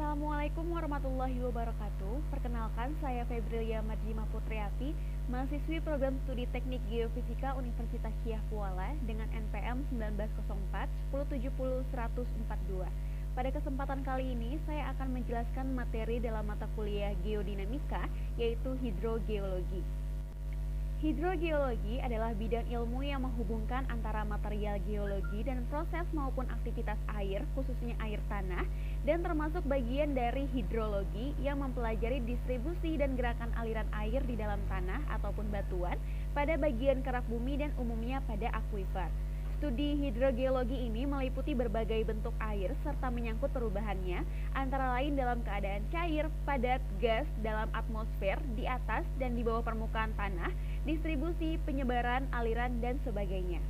Assalamualaikum warahmatullahi wabarakatuh. Perkenalkan, saya Febrilia Madjima Putriati, mahasiswi program studi Teknik Geofisika Universitas Syah Kuala dengan NPM 1904 1070 142. Pada kesempatan kali ini, saya akan menjelaskan materi dalam mata kuliah Geodinamika, yaitu Hidrogeologi. Hidrogeologi adalah bidang ilmu yang menghubungkan antara material geologi dan proses maupun aktivitas air, khususnya air tanah, dan termasuk bagian dari hidrologi yang mempelajari distribusi dan gerakan aliran air di dalam tanah ataupun batuan pada bagian kerak bumi dan umumnya pada akuifer. Studi hidrogeologi ini meliputi berbagai bentuk air serta menyangkut perubahannya, antara lain dalam keadaan cair, padat, gas, dalam atmosfer, di atas dan di bawah permukaan tanah, distribusi, penyebaran, aliran, dan sebagainya.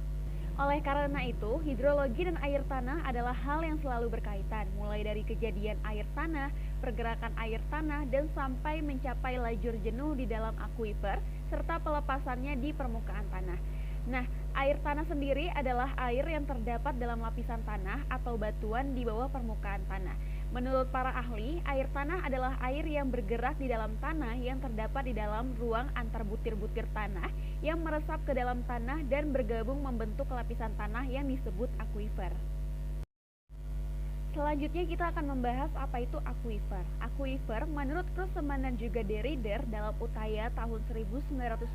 Oleh karena itu, hidrologi dan air tanah adalah hal yang selalu berkaitan, mulai dari kejadian air tanah, pergerakan air tanah, dan sampai mencapai lajur jenuh di dalam akuifer, serta pelepasannya di permukaan tanah. Nah, air tanah sendiri adalah air yang terdapat dalam lapisan tanah atau batuan di bawah permukaan tanah. Menurut para ahli, air tanah adalah air yang bergerak di dalam tanah yang terdapat di dalam ruang antar butir-butir tanah yang meresap ke dalam tanah dan bergabung membentuk lapisan tanah yang disebut akuifer. Selanjutnya kita akan membahas apa itu akuifer. Akuifer menurut Krusseman dan juga De Ridder dalam Utaya tahun 1990,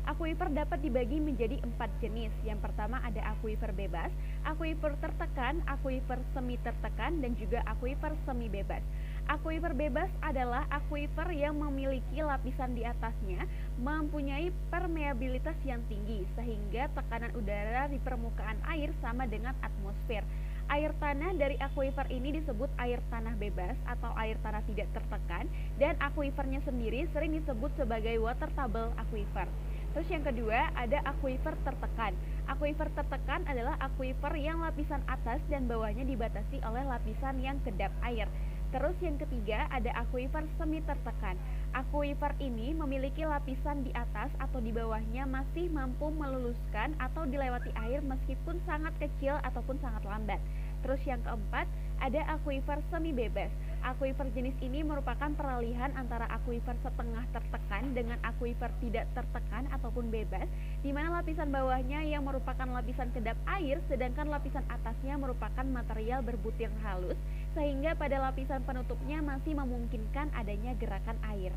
akuifer dapat dibagi menjadi 4 jenis. Yang pertama ada akuifer bebas, akuifer tertekan, akuifer semi tertekan, dan juga akuifer semi bebas. Akuifer bebas adalah akuifer yang memiliki lapisan di atasnya mempunyai permeabilitas yang tinggi sehingga tekanan udara di permukaan air sama dengan atmosfer. Air tanah dari akuifer ini disebut air tanah bebas atau air tanah tidak tertekan, dan akuifernya sendiri sering disebut sebagai water table aquifer. Terus yang kedua ada akuifer tertekan. Akuifer tertekan adalah akuifer yang lapisan atas dan bawahnya dibatasi oleh lapisan yang kedap air. Terus yang ketiga ada akuifer semi tertekan. Akuifer ini memiliki lapisan di atas atau di bawahnya masih mampu meluluskan atau dilewati air meskipun sangat kecil ataupun sangat lambat. Terus yang keempat ada akuifer semi bebas. Akuifer jenis ini merupakan peralihan antara akuifer setengah tertekan dengan akuifer tidak tertekan ataupun bebas, di mana lapisan bawahnya yang merupakan lapisan kedap air sedangkan lapisan atasnya merupakan material berbutir halus, sehingga pada lapisan penutupnya masih memungkinkan adanya gerakan air.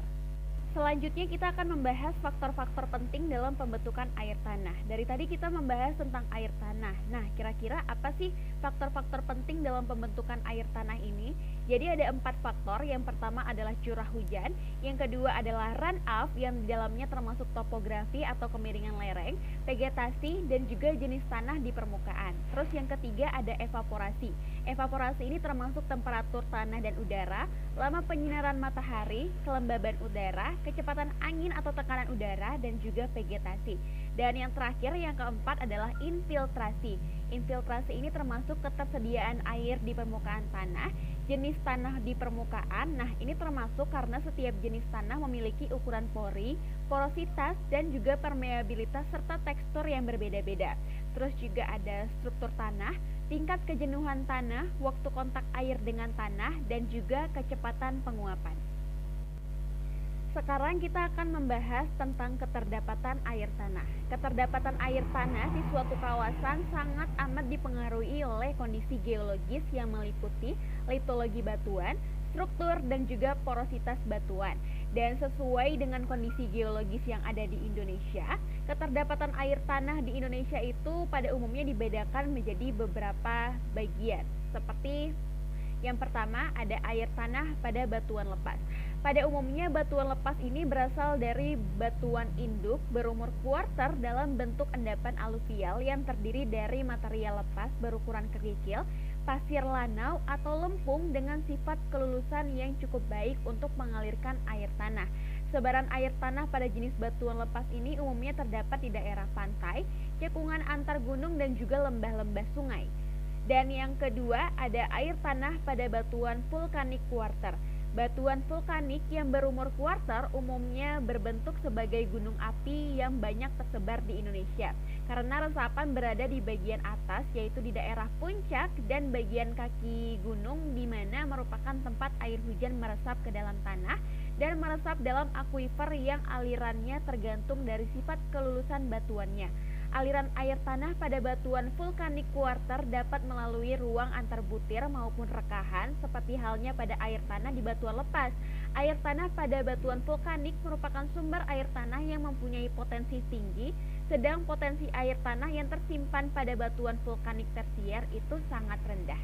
Selanjutnya kita akan membahas faktor-faktor penting dalam pembentukan air tanah. Dari tadi kita membahas tentang air tanah. Nah, kira-kira apa sih faktor-faktor penting dalam pembentukan air tanah ini? Jadi ada 4 faktor. Yang pertama adalah curah hujan, yang kedua adalah run-off yang di dalamnya termasuk topografi atau kemiringan lereng, vegetasi, dan juga jenis tanah di permukaan. Terus yang ketiga ada evaporasi. Evaporasi ini termasuk temperatur tanah dan udara, lama penyinaran matahari, kelembaban udara, kecepatan angin atau tekanan udara, dan juga vegetasi. Dan yang terakhir, yang keempat adalah infiltrasi. Infiltrasi ini termasuk ketersediaan air di permukaan tanah, jenis tanah di permukaan. Nah, ini termasuk karena setiap jenis tanah memiliki ukuran pori, porositas, dan juga permeabilitas serta tekstur yang berbeda-beda. Terus juga ada struktur tanah, tingkat kejenuhan tanah, waktu kontak air dengan tanah, dan juga kecepatan penguapan. Sekarang kita akan membahas tentang keterdapatan air tanah. Keterdapatan air tanah di suatu kawasan sangat amat dipengaruhi oleh kondisi geologis yang meliputi litologi batuan, struktur, dan juga porositas batuan. Dan sesuai dengan kondisi geologis yang ada di Indonesia, keterdapatan air tanah di Indonesia itu pada umumnya dibedakan menjadi beberapa bagian. Seperti yang pertama ada air tanah pada batuan lepas. Pada umumnya batuan lepas ini berasal dari batuan induk berumur kuarter dalam bentuk endapan aluvial yang terdiri dari material lepas berukuran kerikil, pasir lanau atau lempung dengan sifat kelulusan yang cukup baik untuk mengalirkan air tanah. Sebaran air tanah pada jenis batuan lepas ini umumnya terdapat di daerah pantai, cekungan antar gunung, dan juga lembah-lembah sungai. Dan yang kedua ada air tanah pada batuan vulkanik kuarter. Batuan vulkanik yang berumur kuarter umumnya berbentuk sebagai gunung api yang banyak tersebar di Indonesia. karena resapan berada di bagian atas, yaitu di daerah puncak dan bagian kaki gunung, di mana merupakan tempat air hujan meresap ke dalam tanah dan meresap dalam akuifer yang alirannya tergantung dari sifat kelulusan batuannya. Aliran air tanah pada batuan vulkanik kuarter dapat melalui ruang antar butir maupun rekahan, seperti halnya pada air tanah di batuan lepas. Air tanah pada batuan vulkanik merupakan sumber air tanah yang mempunyai potensi tinggi, sedang potensi air tanah yang tersimpan pada batuan vulkanik tersier itu sangat rendah.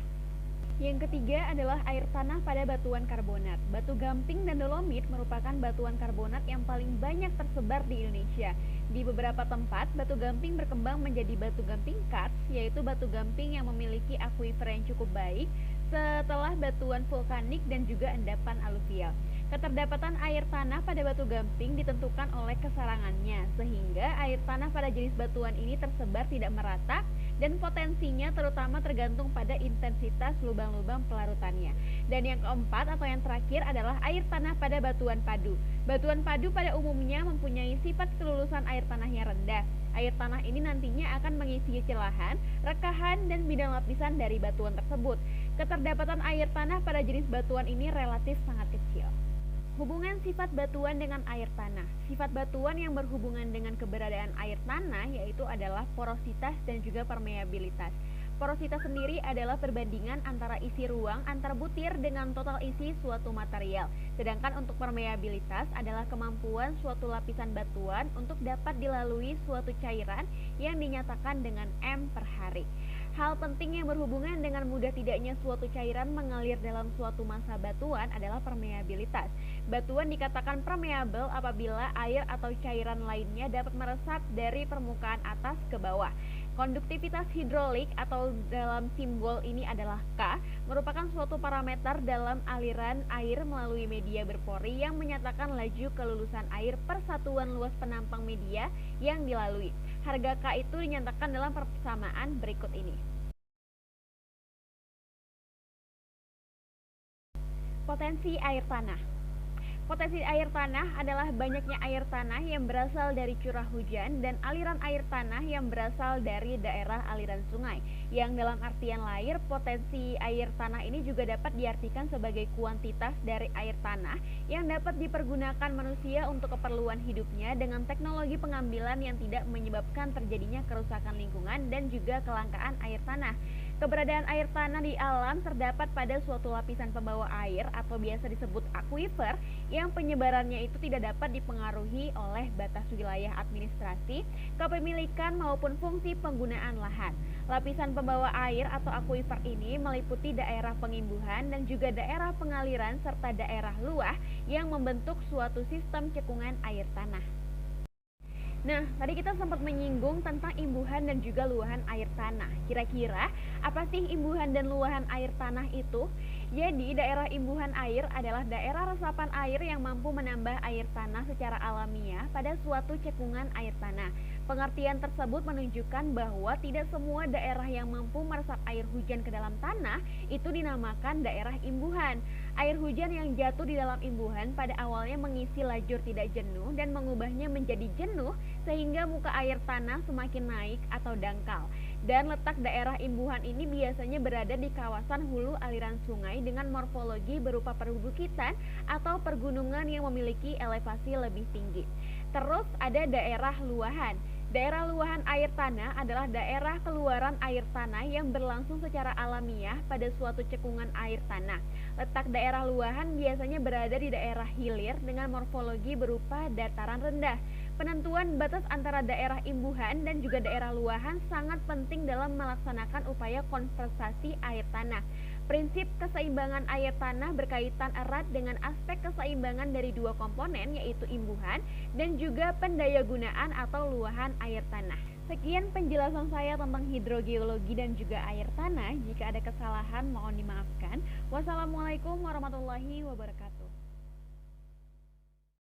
Yang ketiga adalah air tanah pada batuan karbonat. Batu gamping dan dolomit merupakan batuan karbonat yang paling banyak tersebar di Indonesia. Di beberapa tempat, batu gamping berkembang menjadi batu gamping karst, yaitu batu gamping yang memiliki akuifer yang cukup baik setelah batuan vulkanik dan juga endapan aluvial. Keterdapatan air tanah pada batu gamping ditentukan oleh kesarangannya, sehingga air tanah pada jenis batuan ini tersebar tidak merata dan potensinya terutama tergantung pada intensitas lubang-lubang pelarutannya. Dan yang keempat atau yang terakhir adalah air tanah pada batuan padu. Batuan padu pada umumnya mempunyai sifat kelulusan air tanahnya rendah. Air tanah ini nantinya akan mengisi celahan, rekahan, dan bidang lapisan dari batuan tersebut. Keterdapatan air tanah pada jenis batuan ini relatif sangat kecil. Hubungan sifat batuan dengan air tanah. Sifat batuan yang berhubungan dengan keberadaan air tanah yaitu adalah porositas dan juga permeabilitas. Porositas sendiri adalah perbandingan antara isi ruang antar butir dengan total isi suatu material. Sedangkan untuk permeabilitas adalah kemampuan suatu lapisan batuan untuk dapat dilalui suatu cairan yang dinyatakan dengan M per hari. Hal penting yang berhubungan dengan mudah tidaknya suatu cairan mengalir dalam suatu massa batuan adalah permeabilitas. Batuan dikatakan permeabel apabila air atau cairan lainnya dapat meresap dari permukaan atas ke bawah. Konduktivitas hidrolik atau dalam simbol ini adalah K, merupakan suatu parameter dalam aliran air melalui media berpori yang menyatakan laju kelulusan air per satuan luas penampang media yang dilalui. Harga K itu dinyatakan dalam persamaan berikut ini. Potensi air tanah. Potensi air tanah adalah banyaknya air tanah yang berasal dari curah hujan dan aliran air tanah yang berasal dari daerah aliran sungai. Yang dalam artian lain, potensi air tanah ini juga dapat diartikan sebagai kuantitas dari air tanah yang dapat dipergunakan manusia untuk keperluan hidupnya dengan teknologi pengambilan yang tidak menyebabkan terjadinya kerusakan lingkungan dan juga kelangkaan air tanah. Keberadaan air tanah di alam terdapat pada suatu lapisan pembawa air atau biasa disebut akuifer yang penyebarannya itu tidak dapat dipengaruhi oleh batas wilayah administrasi, kepemilikan maupun fungsi penggunaan lahan. Lapisan pembawa air atau akuifer ini meliputi daerah pengimbuhan dan juga daerah pengaliran serta daerah luah yang membentuk suatu sistem cekungan air tanah. Nah, tadi kita sempat menyinggung tentang imbuhan dan juga luahan air tanah. Kira-kira apa sih imbuhan dan luahan air tanah itu? Jadi, daerah imbuhan air adalah daerah resapan air yang mampu menambah air tanah secara alamiah pada suatu cekungan air tanah. Pengertian tersebut menunjukkan bahwa tidak semua daerah yang mampu meresap air hujan ke dalam tanah itu dinamakan daerah imbuhan. Air hujan yang jatuh di dalam imbuhan pada awalnya mengisi lajur tidak jenuh dan mengubahnya menjadi jenuh sehingga muka air tanah semakin naik atau dangkal. Dan letak daerah imbuhan ini biasanya berada di kawasan hulu aliran sungai dengan morfologi berupa perbukitan atau pergunungan yang memiliki elevasi lebih tinggi. Terus ada daerah luahan. Daerah luahan air tanah adalah daerah keluaran air tanah yang berlangsung secara alamiah pada suatu cekungan air tanah. Letak daerah luahan biasanya berada di daerah hilir dengan morfologi berupa dataran rendah. Penentuan batas antara daerah imbuhan dan juga daerah luahan sangat penting dalam melaksanakan upaya konservasi air tanah. Prinsip keseimbangan air tanah berkaitan erat dengan aspek keseimbangan dari dua komponen yaitu imbuhan dan juga pendayagunaan atau luahan air tanah. Sekian penjelasan saya tentang hidrogeologi dan juga air tanah. Jika ada kesalahan mohon dimaafkan. Wassalamualaikum warahmatullahi wabarakatuh.